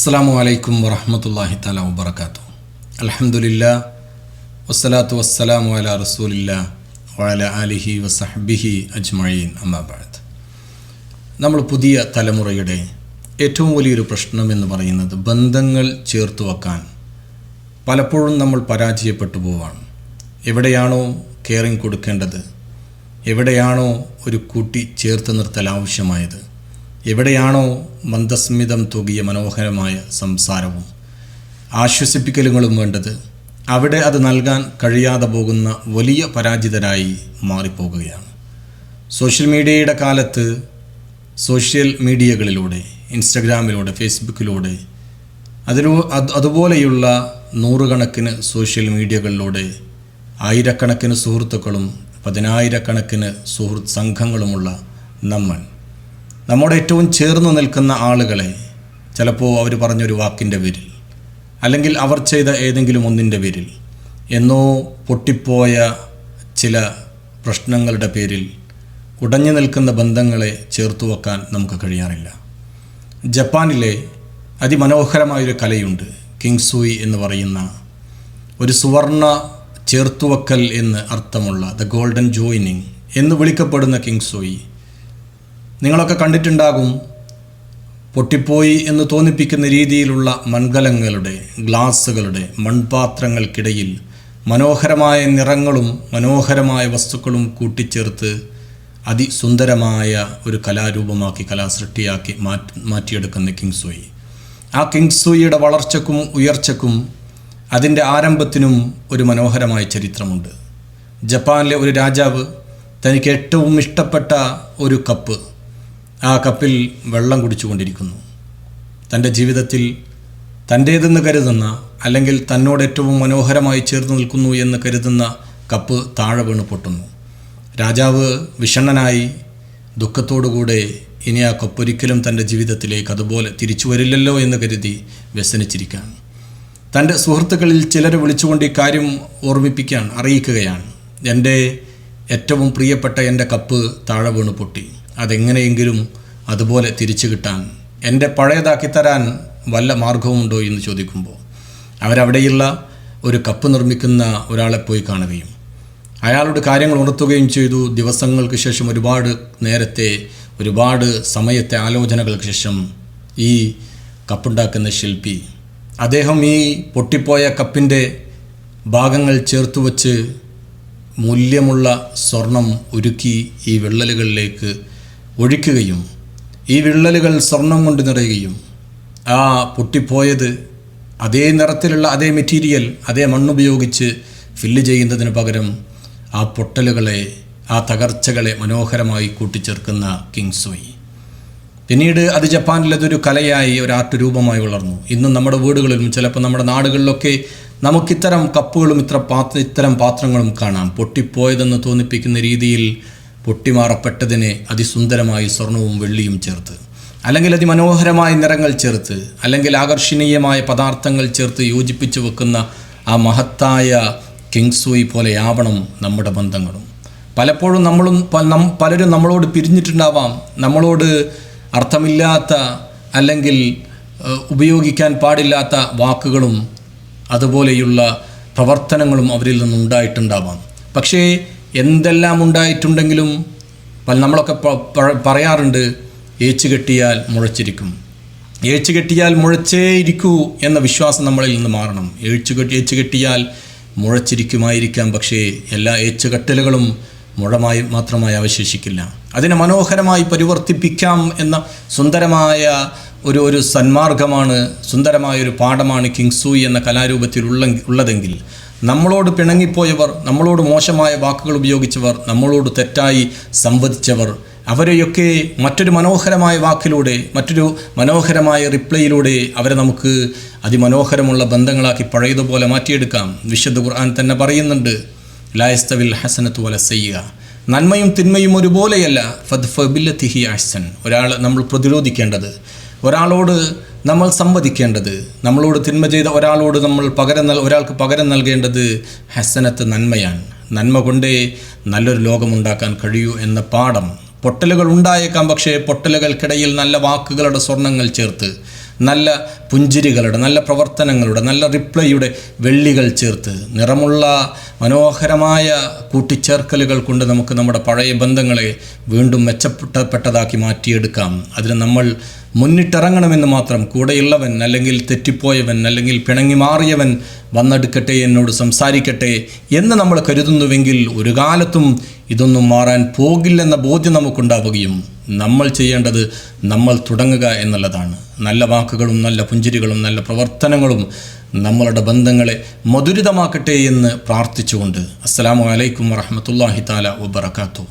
അസ്സലാമു അലൈക്കും വറഹ്മത്തുള്ളാഹി തആല വബറകാതുഹു. അൽഹംദുലില്ലാഹ് വസ്സലാത്തു വസ്സലാമു അലാ റസൂലില്ലാഹ് വഅലാ ആലിഹി വസഹ്ബിഹി അജ്മഈൻ. അമ്മാ ബഅദ്. നമ്മൾ പുതിയ തലമുറയുടെ ഏറ്റവും വലിയൊരു പ്രശ്നം എന്ന് പറയുന്നത് ബന്ധങ്ങൾ ചേർത്ത് വെക്കാൻ പലപ്പോഴും നമ്മൾ പരാജയപ്പെട്ടു പോവാണ്. എവിടെയാണോ കെയറിങ് കൊടുക്കേണ്ടത്, എവിടെയാണോ ഒരു കൂട്ടി ചേർത്ത് നിർത്തൽ ആവശ്യമായത്, എവിടെയാണോ മന്ദസ്മിതം തൂകിയ മനോഹരമായ സംസാരവും ആശ്വസിപ്പിക്കലുകളും വേണ്ടത്, അവിടെ അത് നൽകാൻ കഴിയാതെ പോകുന്ന വലിയ പരാജിതരായി മാറിപ്പോകുകയാണ്. സോഷ്യൽ മീഡിയയുടെ കാലത്ത് സോഷ്യൽ മീഡിയകളിലൂടെ, ഇൻസ്റ്റഗ്രാമിലൂടെ, ഫേസ്ബുക്കിലൂടെ, അതുപോലെയുള്ള നൂറുകണക്കിന് സോഷ്യൽ മീഡിയകളിലൂടെ ആയിരക്കണക്കിന് സുഹൃത്തുക്കളും പതിനായിരക്കണക്കിന് സുഹൃത്ത് സംഘങ്ങളുമുള്ള നമ്മുടെ ഏറ്റവും ചേർന്ന് നിൽക്കുന്ന ആളുകളെ ചിലപ്പോൾ അവർ പറഞ്ഞൊരു വാക്കിൻ്റെ പേരിൽ, അല്ലെങ്കിൽ അവർ ചെയ്ത ഏതെങ്കിലും ഒന്നിൻ്റെ പേരിൽ, എന്നോ പൊട്ടിപ്പോയ ചില പ്രശ്നങ്ങളുടെ പേരിൽ ഉടഞ്ഞു നിൽക്കുന്ന ബന്ധങ്ങളെ ചേർത്തു വെക്കാൻ നമുക്ക് കഴിയാറില്ല. ജപ്പാനിലെ അതിമനോഹരമായൊരു കലയുണ്ട്, കിങ്സൂയി എന്ന് പറയുന്ന ഒരു സുവർണ ചേർത്തുവെക്കൽ എന്ന് അർത്ഥമുള്ള ദ ഗോൾഡൻ ജോയിനിങ് എന്ന് വിളിക്കപ്പെടുന്ന കിങ്സൂയി. നിങ്ങളൊക്കെ കണ്ടിട്ടുണ്ടാകും. പൊട്ടിപ്പോയി എന്ന് തോന്നിപ്പിക്കുന്ന രീതിയിലുള്ള മൺകലങ്ങളുടെ, ഗ്ലാസുകളുടെ, മൺപാത്രങ്ങൾക്കിടയിൽ മനോഹരമായ നിറങ്ങളും മനോഹരമായ വസ്തുക്കളും കൂട്ടിച്ചേർത്ത് അതിസുന്ദരമായ ഒരു കലാരൂപമാക്കി, കലാസൃഷ്ടിയാക്കി മാറ്റിയെടുക്കുന്ന കിങ്സൂയി. ആ കിങ്സൂയിയുടെ വളർച്ചക്കും ഉയർച്ചക്കും അതിൻ്റെ ആരംഭത്തിനും ഒരു മനോഹരമായ ചരിത്രമുണ്ട്. ജപ്പാനിലെ ഒരു രാജാവ് തനിക്ക് ഏറ്റവും ഇഷ്ടപ്പെട്ട ഒരു കപ്പ്, ആ കപ്പിൽ വെള്ളം കുടിച്ചുകൊണ്ടിരിക്കുന്നു. തൻ്റെ ജീവിതത്തിൽ തൻ്റേതെന്ന് കരുതുന്ന, അല്ലെങ്കിൽ തന്നോട് ഏറ്റവും മനോഹരമായി ചേർന്ന് നിൽക്കുന്നു എന്ന് കരുതുന്ന കപ്പ് താഴെ വീണ് പൊട്ടുന്നു. രാജാവ് വിഷണ്ണനായി ദുഃഖത്തോടുകൂടെ ഇനി ആ കപ്പൊരിക്കലും തൻ്റെ ജീവിതത്തിലേക്ക് അതുപോലെ തിരിച്ചു വരില്ലല്ലോ എന്ന് കരുതി വ്യസനിച്ചിരിക്കുകയാണ്. തൻ്റെ സുഹൃത്തുക്കളിൽ ചിലരെ വിളിച്ചുകൊണ്ട് ഈ കാര്യം അറിയിക്കുകയാണ്. എൻ്റെ ഏറ്റവും പ്രിയപ്പെട്ട എൻ്റെ കപ്പ് താഴെ വീണ് പൊട്ടി, അതെങ്ങനെയെങ്കിലും അതുപോലെ തിരിച്ചു കിട്ടാൻ, എൻ്റെ പഴയതാക്കി തരാൻ വല്ല മാർഗവുമുണ്ടോ എന്ന് ചോദിക്കുമ്പോൾ അവരവിടെയുള്ള ഒരു കപ്പ് നിർമ്മിക്കുന്ന ഒരാളെ പോയി കാണുകയും അയാളുടെ കാര്യങ്ങൾ ഉണർത്തുകയും ചെയ്തു. ദിവസങ്ങൾക്ക് ശേഷം, ഒരുപാട് സമയത്തെ ആലോചനകൾക്ക് ശേഷം ഈ കപ്പുണ്ടാക്കുന്ന ശില്പി, അദ്ദേഹം ഈ പൊട്ടിപ്പോയ കപ്പിൻ്റെ ഭാഗങ്ങൾ ചേർത്ത് വച്ച് മൂല്യമുള്ള സ്വർണം ഉരുക്കി ഈ വിള്ളലുകളിലേക്ക് ഒഴിക്കുകയും ഈ വിള്ളലുകൾ സ്വർണം കൊണ്ട് നിറയുകയും ആ പൊട്ടിപ്പോയത് അതേ നിറത്തിലുള്ള അതേ മെറ്റീരിയൽ, അതേ മണ്ണുപയോഗിച്ച് ഫില്ല് ചെയ്യുന്നതിന് പകരം ആ പൊട്ടലുകളെ, ആ തകർച്ചകളെ മനോഹരമായി കൂട്ടിച്ചേർക്കുന്ന കിങ്സൂയി. പിന്നീട് അത് ജപ്പാനിലതൊരു കലയായി, ഒരു ആർട്ട് രൂപമായി വളർന്നു. ഇന്നും നമ്മുടെ വീടുകളിലും ചിലപ്പോൾ നമ്മുടെ നാടുകളിലൊക്കെ നമുക്കിത്തരം കപ്പുകളും ഇത്തരം പാത്രങ്ങളും കാണാം. പൊട്ടിപ്പോയതെന്ന് തോന്നിപ്പിക്കുന്ന രീതിയിൽ പൊട്ടിമാറപ്പെട്ടതിനെ അതിസുന്ദരമായി സ്വർണവും വെള്ളിയും ചേർത്ത്, അല്ലെങ്കിൽ അതിമനോഹരമായ നിറങ്ങൾ ചേർത്ത്, അല്ലെങ്കിൽ ആകർഷണീയമായ പദാർത്ഥങ്ങൾ ചേർത്ത് യോജിപ്പിച്ച് വെക്കുന്ന ആ മഹത്തായ കിങ്സൂയി പോലെയാവണം നമ്മുടെ ബന്ധങ്ങളും. പലപ്പോഴും പലരും നമ്മളോട് പിരിഞ്ഞിട്ടുണ്ടാവാം. നമ്മളോട് അർത്ഥമില്ലാത്ത, അല്ലെങ്കിൽ ഉപയോഗിക്കാൻ പാടില്ലാത്ത വാക്കുകളും അതുപോലെയുള്ള പ്രവർത്തനങ്ങളും അവരിൽ നിന്നുണ്ടായിട്ടുണ്ടാവാം. പക്ഷേ എന്തെല്ലാം ഉണ്ടായിട്ടുണ്ടെങ്കിലും നമ്മളൊക്കെ പറയാറുണ്ട്, ഏച്ചു കെട്ടിയാൽ മുളച്ചിരിക്കും. ഏച്ചു കെട്ടിയാൽ മുളച്ചേ ഇരിക്കൂ എന്ന വിശ്വാസം നമ്മളിൽ നിന്ന് മാറണം. ഏച്ചു കെട്ടിയാൽ മുളച്ചിരിക്കുമായിരിക്കാം, പക്ഷേ എല്ലാ ഏച്ചുകെട്ടലുകളും മുഴമായി മാത്രമായി അവശേഷിക്കില്ല. അതിനെ മനോഹരമായി പരിവർത്തിപ്പിക്കാം എന്ന സുന്ദരമായ ഒരു സന്മാർഗമാണ്, സുന്ദരമായൊരു പാഠമാണ് കിങ്സൂയി എന്ന കലാരൂപത്തിൽ ഉള്ളതെങ്കിൽ, നമ്മളോട് പിണങ്ങിപ്പോയവർ, നമ്മളോട് മോശമായ വാക്കുകൾ ഉപയോഗിച്ചവർ, നമ്മളോട് തെറ്റായി സംവദിച്ചവർ, അവരെയൊക്കെ മറ്റൊരു മനോഹരമായ വാക്കിലൂടെ, മറ്റൊരു മനോഹരമായ റിപ്ലൈയിലൂടെ അവരെ നമുക്ക് അതിമനോഹരമുള്ള ബന്ധങ്ങളാക്കി പഴയതുപോലെ മാറ്റിയെടുക്കാം. വിശുദ്ധ ഖുർആൻ തന്നെ പറയുന്നുണ്ട്, ലാ യസ്തവിൽ ഹസനത്തു വല സയ്യിഅ, നന്മയും തിന്മയും ഒരുപോലെയല്ല. ഫദ്ഫ ബില്ലതിഹി അഹ്സൻ, നമ്മൾ പ്രതിരോധിക്കേണ്ടത്, ഒരാളോട് നമ്മൾ സംവദിക്കേണ്ടത്, നമ്മളോട് തിന്മ ചെയ്ത ഒരാളോട് ഒരാൾക്ക് പകരം നൽകേണ്ടത് ഹസനത്ത്, നന്മയാണ്. നന്മ കൊണ്ടേ നല്ലൊരു ലോകമുണ്ടാക്കാൻ കഴിയൂ എന്ന പാഠം. പൊട്ടലുകൾ ഉണ്ടായേക്കാം, പക്ഷേ പൊട്ടലുകൾക്കിടയിൽ നല്ല വാക്കുകളുടെ സ്വർണ്ണങ്ങൾ ചേർത്ത്, നല്ല പുഞ്ചിരികളുടെ, നല്ല പ്രവർത്തനങ്ങളുടെ, നല്ല റിപ്ലൈയുടെ വെള്ളികൾ ചേർത്ത് നിറമുള്ള മനോഹരമായ കൂട്ടിച്ചേർക്കലുകൾ കൊണ്ട് നമുക്ക് നമ്മുടെ പഴയ ബന്ധങ്ങളെ വീണ്ടും മെച്ചപ്പെട്ടതാക്കി മാറ്റിയെടുക്കാം. അതിന് നമ്മൾ മുന്നിട്ടിറങ്ങണമെന്ന് മാത്രം. കൂടെയുള്ളവൻ അല്ലെങ്കിൽ തെറ്റിപ്പോയവൻ അല്ലെങ്കിൽ പിണങ്ങി മാറിയവൻ വന്നെടുക്കട്ടെ, എന്നോട് സംസാരിക്കട്ടെ എന്ന് നമ്മൾ കരുതുന്നുവെങ്കിൽ ഒരു കാലത്തും ഇതൊന്നും മാറാൻ പോകില്ലെന്ന ബോധ്യം നമുക്കുണ്ടാവുകയും നമ്മൾ ചെയ്യേണ്ടത് നമ്മൾ തുടങ്ങുക എന്നുള്ളതാണ്. നല്ല വാക്കുകളും നല്ല പുഞ്ചിരികളും നല്ല പ്രവർത്തനങ്ങളും നമ്മളുടെ ബന്ധങ്ങളെ മധുരിതമാക്കട്ടെ എന്ന് പ്രാർത്ഥിച്ചുകൊണ്ട് അസ്സലാമു അലൈക്കും വറഹ്മത്തുള്ളാഹി തആല വബറകാതുഹു.